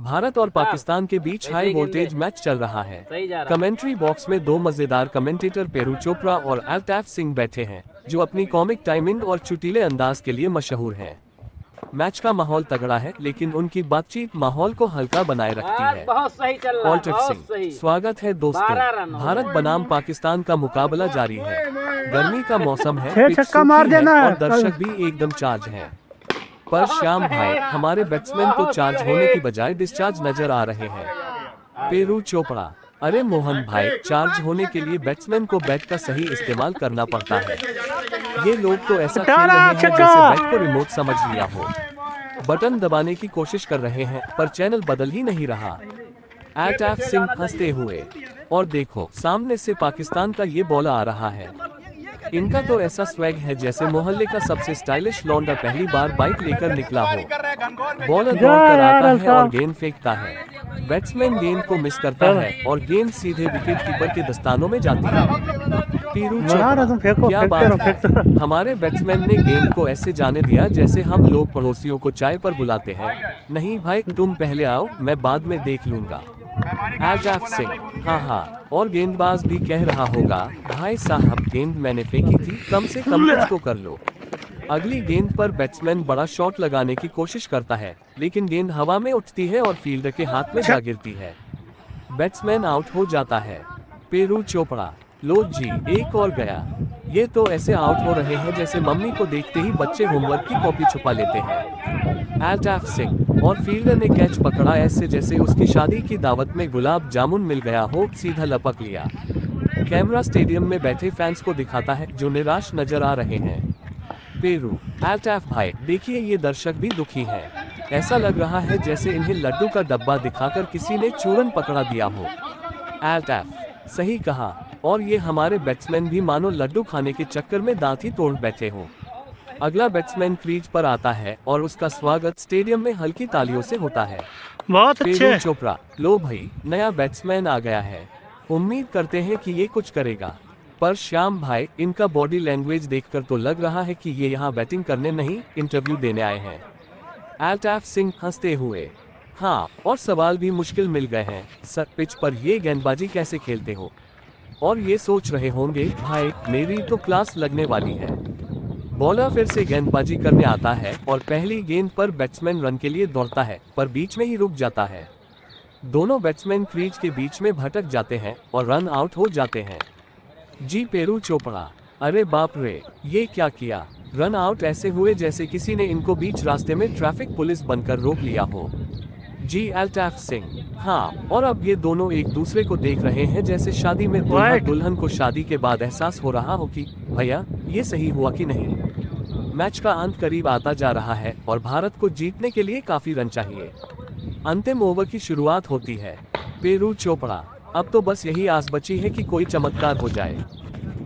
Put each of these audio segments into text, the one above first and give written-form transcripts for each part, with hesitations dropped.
भारत और पाकिस्तान के बीच high voltage match चल रहा है। कमेंट्री बॉक्स में दो मजेदार कमेंटेटर पेरू चोपड़ा और अल्ताफ सिंह बैठे हैं, जो अपनी कॉमिक टाइमिंग और चुटीले अंदाज के लिए मशहूर हैं। मैच का माहौल तगड़ा है, लेकिन उनकी बातचीत माहौल को हल्का बनाए रखती है। बहुत सही चल रहा है, बहुत सही। स्वागत है दोस्तों। भारत बनाम पाकिस्तान का मुकाबला जारी है। गर्मी का मौसम है, पिच सूखी है और दर्शक भी एकदम चार्ज हैं। पर श्याम भाई, हमारे बैट्समैन तो चार्ज होने की बजाय डिस्चार्ज नजर आ रहे हैं। पेरू चोपड़ा: अरे मोहन भाई, चार्ज होने के लिए बैट्समैन को बैट का सही इस्तेमाल करना पड़ता है। ये लोग तो ऐसा खेल रहे हैं जैसे बैट को रिमोट समझ लिया हो। बटन दबाने की कोशिश कर रहे हैं, पर चैनल बदल ही नहीं रहा। अल्ताफ सिंह हंसते हुए: और देखो, सामने से पाकिस्तान का ये बॉलर आ रहा है। इनका तो ऐसा स्वैग है जैसे मोहल्ले का सबसे स्टाइलिश लौंडा पहली बार बाइक लेकर निकला हो। बॉलर दौड़कर आता है और गेंद फेंकता है। बैट्समैन गेंद को मिस करता है और गेंद सीधे विकेट कीपर के दस्तानों में जाती है। पेरू चोपड़ा: क्या बात है, हमारे बैट्समैन ने गेंद को ऐसे जाने दिया जैसे हम लोग पड़ोसियों को चाय पर बुलाते हैं। नहीं भाई, तुम पहले आओ, मैं बाद में देख लूंगा। अल्ताफ सिंह: हाँ, और गेंदबाज भी कह रहा होगा, भाई साहब, गेंद मैंने फेंकी थी, कम से कम कुछ तो कर लो। अगली गेंद पर बैट्समैन बड़ा शॉट लगाने की कोशिश करता है, लेकिन गेंद हवा में उठती है और फील्डर के हाथ में जा गिरती है। बैट्समैन आउट हो जाता है। पेरू चोपड़ा: लो जी, एक और गया। ये तो ऐसे आउट हो रहे हैं जैसे मम्मी को देखते ही बच्चे होमवर्क की कॉपी छुपा लेते हैं। अल्ताफ सिंह: और फील्डर ने कैच पकड़ा ऐसे जैसे उसकी शादी की दावत में गुलाब जामुन मिल गया हो, सीधा लपक लिया। कैमरा स्टेडियम में बैठे फैंस को दिखाता है, जो निराश नजर आ रहे हैं। पेरू: अल्ताफ भाई, देखिए, ये दर्शक भी दुखी हैं। ऐसा लग रहा है जैसे इन्हें लड्डू का डब्बा दिखाकर किसी ने चूरन पकड़ा दिया हो। अल्ताफ: सही कहा, और ये हमारे बैट्समैन भी मानो लड्डू खाने के चक्कर में दांत ही तोड़ बैठे हो। अगला बैट्समैन क्रीज पर आता है और उसका स्वागत स्टेडियम में हल्की तालियों से होता है। बहुत अच्छे। पेरू चोपड़ा: लो भाई, नया बैट्समैन आ गया है, उम्मीद करते हैं कि ये कुछ करेगा। पर श्याम भाई, इनका बॉडी लैंग्वेज देखकर तो लग रहा है कि ये यहाँ बैटिंग करने नहीं, इंटरव्यू देने आए हैं। अल्ताफ सिंह हंसते हुए: हाँ, और सवाल भी मुश्किल मिल गए हैं सर, पिच पर ये गेंदबाजी कैसे खेलते हो? और ये सोच रहे होंगे, भाई, मेरी तो क्लास लगने वाली है। बॉलर फिर से गेंदबाजी करने आता है और पहली गेंद पर बैट्समैन रन के लिए दौड़ता है, पर बीच में ही रुक जाता है। दोनों बैट्समैन क्रीज के बीच में भटक जाते हैं और रन आउट हो जाते हैं। जी पेरू चोपड़ा: अरे बाप रे, ये क्या किया? रन आउट ऐसे हुए जैसे किसी ने इनको बीच रास्ते में ट्रैफिक पुलिस बनकर रोक लिया हो। जी अल्ताफ सिंह: हाँ, और अब ये दोनों एक दूसरे को देख रहे हैं जैसे शादी में दूल्हा दुल्हन को शादी के बाद एहसास हो रहा हो कि भैया, ये सही हुआ कि नहीं। मैच का अंत करीब आता जा रहा है और भारत को जीतने के लिए काफी रन चाहिए। अंतिम ओवर की शुरुआत होती है। पेरू चोपड़ा: अब तो बस यही आस बची है कि कोई चमत्कार हो जाए।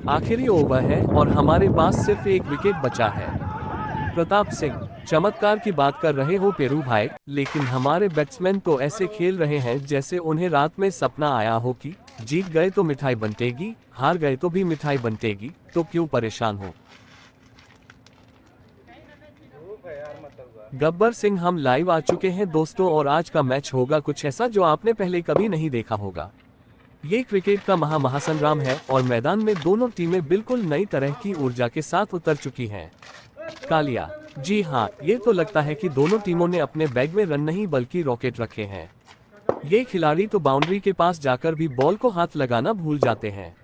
आखिरी ओवर है और हमारे पास सिर्फ एक विकेट बचा है। प्रताप सिंह: चमत्कार की बात कर रहे हो पेरू भाई, लेकिन हमारे बैट्समैन तो ऐसे खेल रहे हैं जैसे उन्हें रात में सपना आया हो कि जीत गए तो मिठाई बंटेगी, हार गए तो भी मिठाई बंटेगी, तो क्यों परेशान हो। गब्बर सिंह: हम लाइव आ चुके हैं दोस्तों, और आज का मैच होगा कुछ ऐसा जो आपने पहले कभी नहीं देखा होगा। ये क्रिकेट का महासंग्राम है और मैदान में दोनों टीमें बिल्कुल नई तरह की ऊर्जा के साथ उतर चुकी हैं। कालिया: जी हाँ, ये तो लगता है कि दोनों टीमों ने अपने बैग में रन नहीं बल्कि रॉकेट रखे हैं। ये खिलाड़ी तो बाउंड्री के पास जाकर भी बॉल को हाथ लगाना भूल जाते हैं।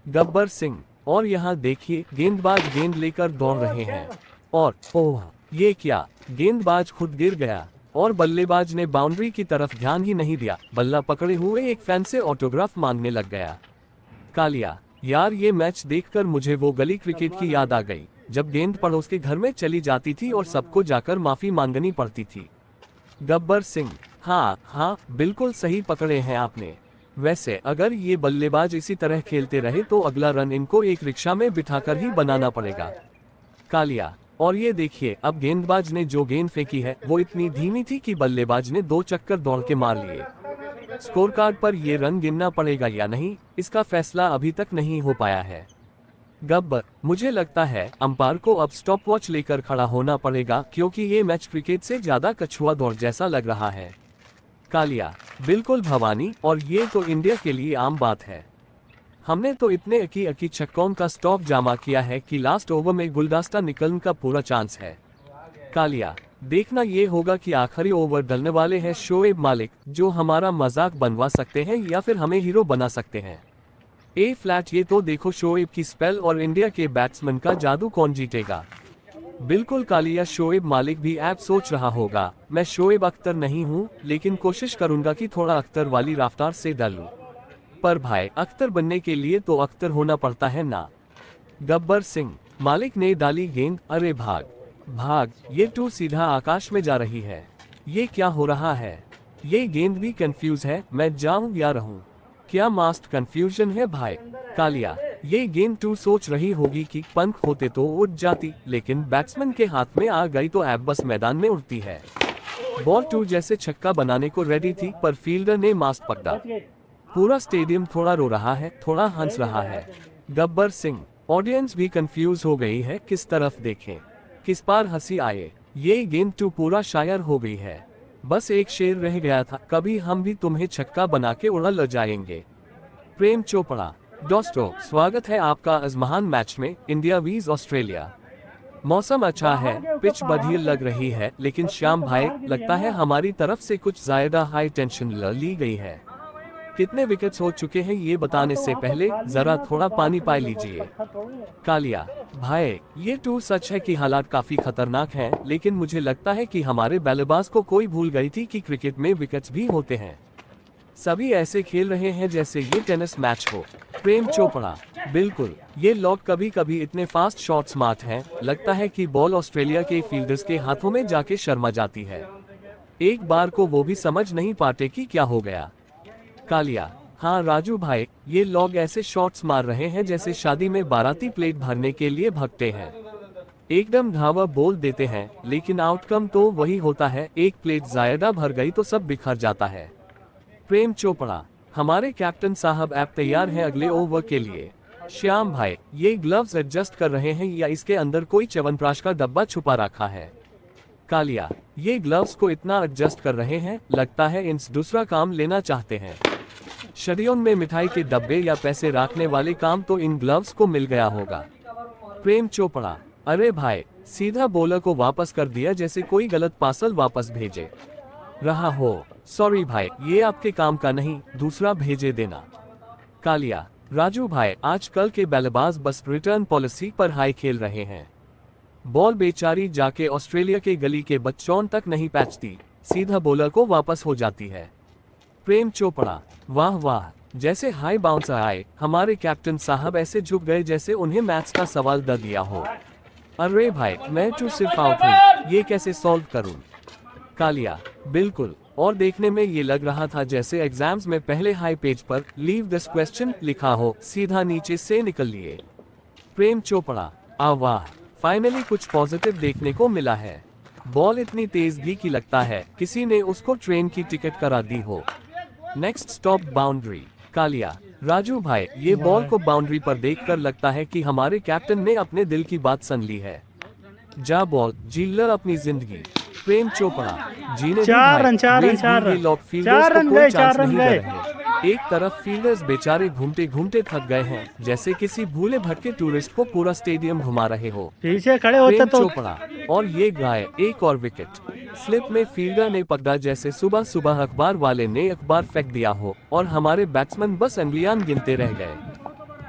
गब्बर सिंह: और यहाँ देखिए, गेंदबाज गेंद लेकर दौड़ रहे हैं, और ओह, ये क्या, गेंदबाज खुद गिर गया और बल्लेबाज ने बाउंड्री की तरफ ध्यान ही नहीं दिया, बल्ला पकड़े हुए एक फैन से ऑटोग्राफ मांगने लग गया। कालिया: यार, ये मैच देखकर मुझे वो गली क्रिकेट की याद आ गई, जब गेंद पड़ोस के घर में चली जाती थी और सबको जाकर माफी मांगनी पड़ती थी। गब्बर सिंह: हाँ, बिल्कुल सही पकड़े हैं आपने। वैसे अगर ये बल्लेबाज इसी तरह खेलते रहे तो अगला रन इनको एक रिक्शा में बिठाकर ही बनाना पड़ेगा। कालिया: और ये देखिए, अब गेंदबाज ने जो गेंद फेंकी है वो इतनी धीमी थी कि बल्लेबाज ने 2 चक्कर दौड़ के मार लिए। स्कोर कार्ड पर ये रन गिनना पड़ेगा या नहीं, इसका फैसला अभी तक नहीं हो पाया है। गब्बर: मुझे लगता है अंपायर को अब स्टॉप वॉच लेकर खड़ा होना पड़ेगा, क्योंकि ये मैच क्रिकेट से ज्यादा कछुआ दौड़ जैसा लग रहा है। कालिया, बिल्कुल भवानी, और ये तो इंडिया के लिए आम बात है। हमने तो इतने अकी छक्कों का स्टॉक जमा किया है कि लास्ट ओवर में गुलदस्ता निकलने का पूरा चांस है। कालिया, देखना ये होगा कि आखिरी ओवर डलने वाले हैं शोएब मालिक, जो हमारा मजाक बनवा सकते हैं या फिर हमें हीरो बना सकते हैं। ए फ्लैट, ये तो देखो शोएब की स्पेल और इंडिया के बैट्समैन का जादू, कौन जीतेगा। बिल्कुल कालिया, शोएब मालिक भी ऐप सोच रहा होगा, मैं शोएब अख्तर नहीं हूँ, लेकिन कोशिश करूंगा कि थोड़ा अख्तर वाली रफ्तार से डालूं। पर भाई, अख्तर बनने के लिए तो अख्तर होना पड़ता है ना। गब्बर सिंह, मालिक ने डाली गेंद, अरे भाग भाग, ये टू सीधा आकाश में जा रही है। ये क्या हो रहा है। ये गेंद भी कंफ्यूज है, मैं जाऊं या रहूं। क्या मास्ट कंफ्यूजन है भाई। कालिया, ये गेंद टू सोच रही होगी कि पंख होते तो उड़ जाती, लेकिन बैट्समैन के हाथ में आ गई तो ऐप बस मैदान में उड़ती है। बॉल टू जैसे छक्का बनाने को रेडी थी, पर फील्डर ने मास्ट पकड़ा। पूरा स्टेडियम थोड़ा रो रहा है, थोड़ा हंस रहा है। गब्बर सिंह, ऑडियंस भी कंफ्यूज हो गई है, किस तरफ देखें, किस पार हंसी आए। ये गेंद टू पूरा शायर हो गई है। बस एक शेर रह गया था, कभी हम भी तुम्हें छक्का बना के उड़ा ले जाएंगे। प्रेम चोपड़ा, दोस्तों स्वागत है आपका इस महान मैच में, इंडिया वीज ऑस्ट्रेलिया। मौसम अच्छा है, पिच बढ़िया लग रही है, लेकिन श्याम भाई, लगता है हमारी तरफ से कुछ ज्यादा हाई टेंशन ली गई है। कितने विकेट्स हो चुके हैं ये बताने से पहले जरा थोड़ा पानी पा लीजिए। कालिया, भाई ये टू सच है कि हालात काफी खतरनाक हैं, लेकिन मुझे लगता है कि हमारे बल्लेबाज को कोई भूल गई थी कि क्रिकेट में विकेट्स भी होते हैं। सभी ऐसे खेल रहे हैं जैसे ये टेनिस मैच हो। प्रेम चोपड़ा, बिल्कुल, ये लोग कभी कभी इतने फास्ट शॉट्स मारते हैं, लगता है कि बॉल ऑस्ट्रेलिया के फील्डर्स के हाथों में जाके शर्मा जाती है। एक बार को वो भी समझ नहीं पाते कि क्या हो गया। कालिया, हाँ राजू भाई, ये लोग ऐसे शॉट्स मार रहे हैं जैसे शादी में बाराती प्लेट भरने के लिए भागते हैं। एकदम धावा बोल देते हैं, लेकिन आउटकम तो वही होता है, एक प्लेट ज्यादा भर गई तो सब बिखर जाता है। प्रेम चोपड़ा, हमारे कैप्टन साहब ऐप तैयार हैं अगले ओवर के लिए। श्याम भाई, ये ग्लव्स एडजस्ट कर रहे हैं या इसके अंदर कोई च्यवनप्राश का डब्बा छुपा रखा है। कालिया, ये ग्लव्स को इतना एडजस्ट कर रहे हैं, लगता है इन्स दूसरा काम लेना चाहते हैं। शरीयों में मिठाई के डब्बे या पैसे रखने वाले काम तो इन ग्लव्स को मिल गया होगा। प्रेम चोपड़ा, अरे भाई, सीधा बॉलर को वापस कर दिया जैसे कोई गलत पार्सल वापस भेजे रहा हो। सॉरी भाई, ये आपके काम का नहीं, दूसरा भेजे देना। कालिया, राजू भाई, आजकल के बल्लेबाज बस रिटर्न पॉलिसी पर हाई खेल रहे हैं। बॉल बेचारी जाके ऑस्ट्रेलिया के गली के बच्चों तक नहीं पहुंचती, सीधा बॉलर को वापस हो जाती है। प्रेम चोपड़ा, वाह वाह, जैसे हाई बाउंसर आए, हमारे कैप्टन साहब ऐसे झुक गए जैसे उन्हें मैच का सवाल दे दिया हो। अरे भाई, मैं तो सिर्फ आउट हूँ, ये कैसे सॉल्व करूँ। कालिया, बिल्कुल, और देखने में ये लग रहा था जैसे एग्जाम्स में पहले हाई पेज पर लीव दिस क्वेश्चन लिखा हो, सीधा नीचे से निकल लिए। प्रेम चोपड़ा, वाह, फाइनली कुछ पॉजिटिव देखने को मिला है। बॉल इतनी तेज भी कि लगता है किसी ने उसको ट्रेन की टिकट करा दी हो। Next stop boundary. Kaliya, Raju भाई, ये बॉल को बाउंड्री पर देखकर लगता है कि हमारे कैप्टन ने अपने दिल की बात सुन ली है। जा बॉल, जी ले अपनी जिंदगी। प्रेम चोपड़ा, जीने चार रन गए। एक तरफ फील्डर्स बेचारे घूमते घूमते थक गए हैं, जैसे किसी भूले भटके टूरिस्ट को पूरा स्टेडियम घुमा रहे हो। पीछे खड़े होते प्रेम तो चोपड़ा, और ये गाय एक और विकेट। स्लिप में फील्डर ने पकड़ा जैसे सुबह सुबह अखबार वाले ने अखबार फेंक दिया हो, और हमारे बैट्समैन बस अंगुलियां गिनते रह गए।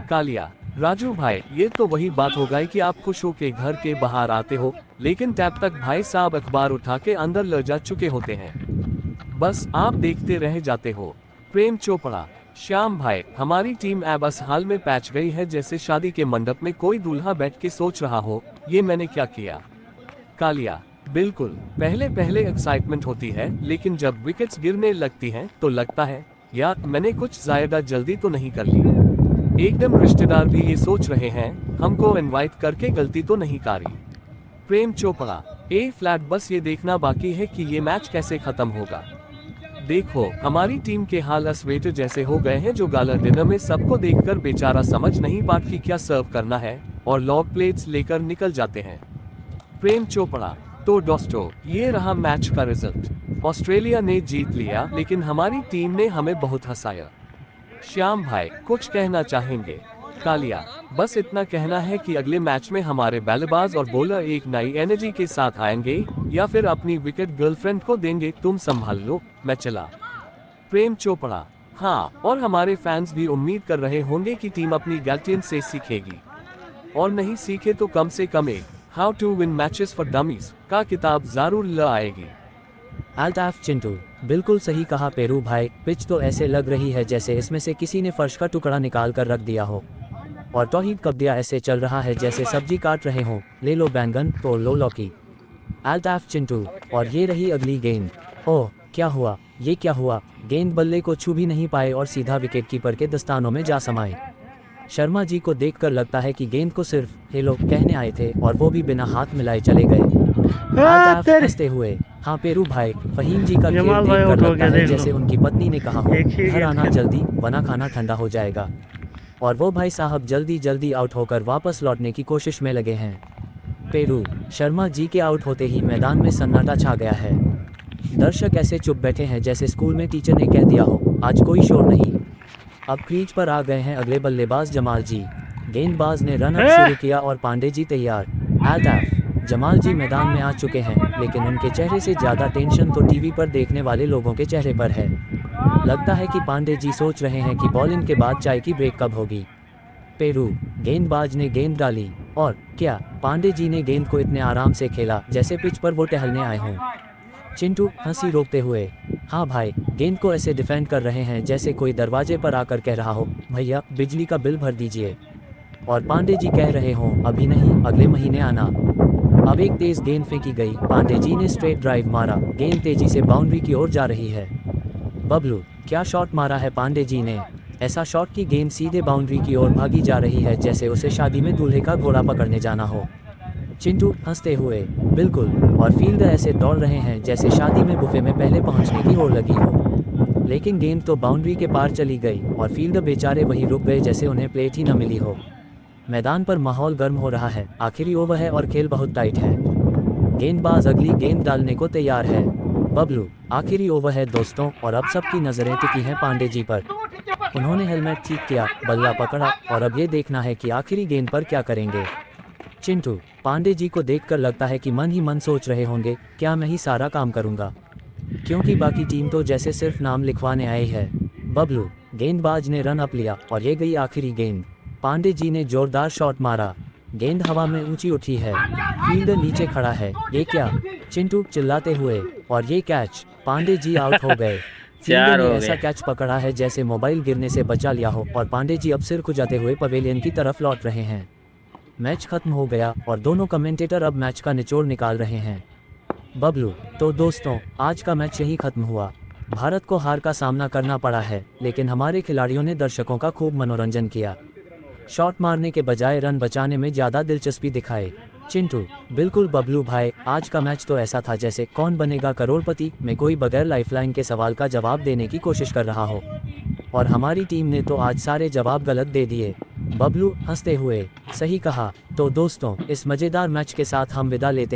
कालिया, राजू भाई, ये तो वही बात हो गई कि आप खुश हो के घर के बाहर आते हो, लेकिन टैब तक भाई साहब अखबार उठा के अंदर ले जा चुके होते हैं, बस आप देखते रह जाते हो। प्रेम चोपड़ा, श्याम भाई, हमारी टीम बस हाल में पैच गई है जैसे शादी के मंडप में कोई दूल्हा बैठ के सोच रहा हो, ये मैंने क्या किया। कालिया, बिल्कुल, पहले पहले एक्साइटमेंट होती है, लेकिन जब विकेट्स गिरने लगती हैं तो लगता है यार मैंने कुछ ज्यादा जल्दी तो नहीं कर ली। एकदम रिश्तेदार भी ये सोच रहे हैं हमको इनवाइट करके गलती तो नहीं करी। प्रेम चोपड़ा, ए फ्लैट, बस ये देखना बाकी है कि ये मैच कैसे खत्म होगा। देखो हमारी टीम के हाल अस्वेटर जैसे हो गए हैं, जो गाला डिनर में सबको देखकर बेचारा समझ नहीं पाता कि क्या सर्व करना है, और लॉग प्लेट्स लेकर निकल जाते हैं। प्रेम चोपड़ा, तो दोस्तों ये रहा मैच का रिजल्ट। ऑस्ट्रेलिया ने जीत लिया, लेकिन हमारी टीम ने हमें बहुत हंसाया। श्याम भाई कुछ कहना चाहेंगे? कालिया, बस इतना कहना है कि अगले मैच में हमारे बल्लेबाज और बॉलर एक नई एनर्जी के साथ आएंगे या फिर अपनी विकेट गर्लफ्रेंड को देंगे। तुम संभाल लो, मैं चला। प्रेम चोपड़ा, हाँ, और हमारे फैंस भी उम्मीद कर रहे होंगे कि टीम अपनी गलतियों से सीखेगी, और नहीं सीखे तो कम से कम एक how to win matches for dummies का किताब जरूर लाएगी। अल्ताफ चिंटू, बिल्कुल सही कहा पेरू भाई। पिच तो ऐसे लग रही है जैसे इसमें से किसी ने फर्श का टुकड़ा निकाल कर रख दिया हो, और तौहीद कब्दिया ऐसे चल रहा है जैसे सब्जी काट रहे हो। ले लो बैंगन तो लो लौकी। अल्ताफ चिंटू, और ये रही अगली गेंद। ओह, क्या हुआ? ये क्या हुआ? गेंद बल्ले को छू भी नहीं पाए और सीधा विकेट कीपर के दस्तानों में जा समाए। शर्मा जी को देखकर लगता है कि गेंद को सिर्फ हेलो कहने आए थे, और वो भी बिना हाथ मिलाए चले गए। अल्ताफ हंसते हुए, हाँ पेरू भाई, फहीम जी का खेल देखकर लगता है जैसे उनकी पत्नी ने कहा हो, घर आना जल्दी वरना खाना ठंडा हो जाएगा। और वो भाई साहब जल्दी जल्दी आउट होकर वापस लौटने की कोशिश में लगे हैं। पेरू, शर्मा जी के आउट होते ही मैदान में सन्नाटा छा गया है। दर्शक ऐसे चुप बैठे हैं जैसे स्कूल में टीचर ने कह दिया हो, आज कोई शोर नहीं। अब क्रीज पर आ गए हैं अगले बल्लेबाज जमाल जी। गेंदबाज ने रन अप शुरू किया और पांडे जी तैयार। अल्ताफ, जमाल जी मैदान में आ चुके हैं, लेकिन उनके चेहरे से ज़्यादा टेंशन तो टीवी पर देखने वाले लोगों के चेहरे पर है। लगता है कि पांडे जी सोच रहे हैं कि बॉलिंग के बाद चाय की ब्रेक कब होगी। पेरू, गेंदबाज ने गेंद डाली, और क्या पांडे जी ने गेंद को इतने आराम से खेला जैसे पिच पर वो टहलने आए हों। चिंटू हंसी रोकते हुए, हाँ भाई, गेंद को ऐसे डिफेंड कर रहे हैं जैसे कोई दरवाजे पर आकर कह रहा हो, भैया बिजली का बिल भर दीजिए। और पांडे जी कह रहे हों, अभी नहीं, अगले महीने आना। अब एक तेज गेंद फेंकी गई। पांडे जी ने स्ट्रेट ड्राइव मारा, गेंद तेजी से बाउंड्री की ओर जा रही है। बबलू, क्या शॉट मारा है पांडे जी ने। ऐसा शॉट की गेंद सीधे बाउंड्री की ओर भागी जा रही है जैसे उसे शादी में दूल्हे का घोड़ा पकड़ने जाना हो। चिंटू हंसते हुए, बिल्कुल, और फील्डर ऐसे दौड़ रहे हैं जैसे शादी में बुफे में पहले पहुंचने की होड़ लगी हो। लेकिन गेंद तो बाउंड्री के पार चली गई और फील्डर बेचारे वहीं रुक गए जैसे उन्हें प्लेट ही न मिली हो। मैदान पर माहौल गर्म हो रहा है, आखिरी ओवर है और खेल बहुत टाइट है। गेंदबाज अगली गेंद डालने को तैयार है। बबलू, आखिरी ओवर है दोस्तों, और अब सबकी नज़रें टिकी हैं पांडे जी पर। उन्होंने हेलमेट ठीक किया, बल्ला पकड़ा, और अब ये देखना है कि आखिरी गेंद पर क्या करेंगे। चिंटू, पांडे जी को देखकर लगता है कि मन ही मन सोच रहे होंगे, क्या मैं ही सारा काम करूंगा, क्योंकि बाकी टीम तो जैसे सिर्फ नाम लिखवाने आई है। बबलू, गेंदबाज ने रन अप लिया और ये गई आखिरी गेंद। पांडे जी ने जोरदार शॉट मारा, गेंद हवा में ऊंची उठी है, फील्डर नीचे खड़ा है। ये क्या? चिंटू चिल्लाते हुए, और ये कैच। पांडे जी आउट हो गए। फील्डर ने ऐसा कैच पकड़ा है जैसे मोबाइल गिरने से बचा लिया हो, और पांडे जी अब सिर खुजाते हुए पवेलियन की तरफ लौट रहे हैं। मैच खत्म हो गया और दोनों कमेंटेटर अब मैच का निचोड़ निकाल रहे हैं। बबलू, तो दोस्तों, आज का मैच यही खत्म हुआ। भारत को हार का सामना करना पड़ा है, लेकिन हमारे खिलाड़ियों ने दर्शकों का खूब मनोरंजन किया। शॉट मारने के बजाय रन बचाने में ज़्यादा दिलचस्पी दिखाए। चिंटू, बिल्कुल बबलू भाई, आज का मैच तो ऐसा था जैसे कौन बनेगा करोड़पति में कोई बगैर लाइफलाइन के सवाल का जवाब देने की कोशिश कर रहा हो, और हमारी टीम ने तो आज सारे जवाब गलत दे दिए। बबलू हंसते हुए, सही कहा। तो दोस्तों, इस मज़ेदार मैच के साथ हम विदा लेते हैं।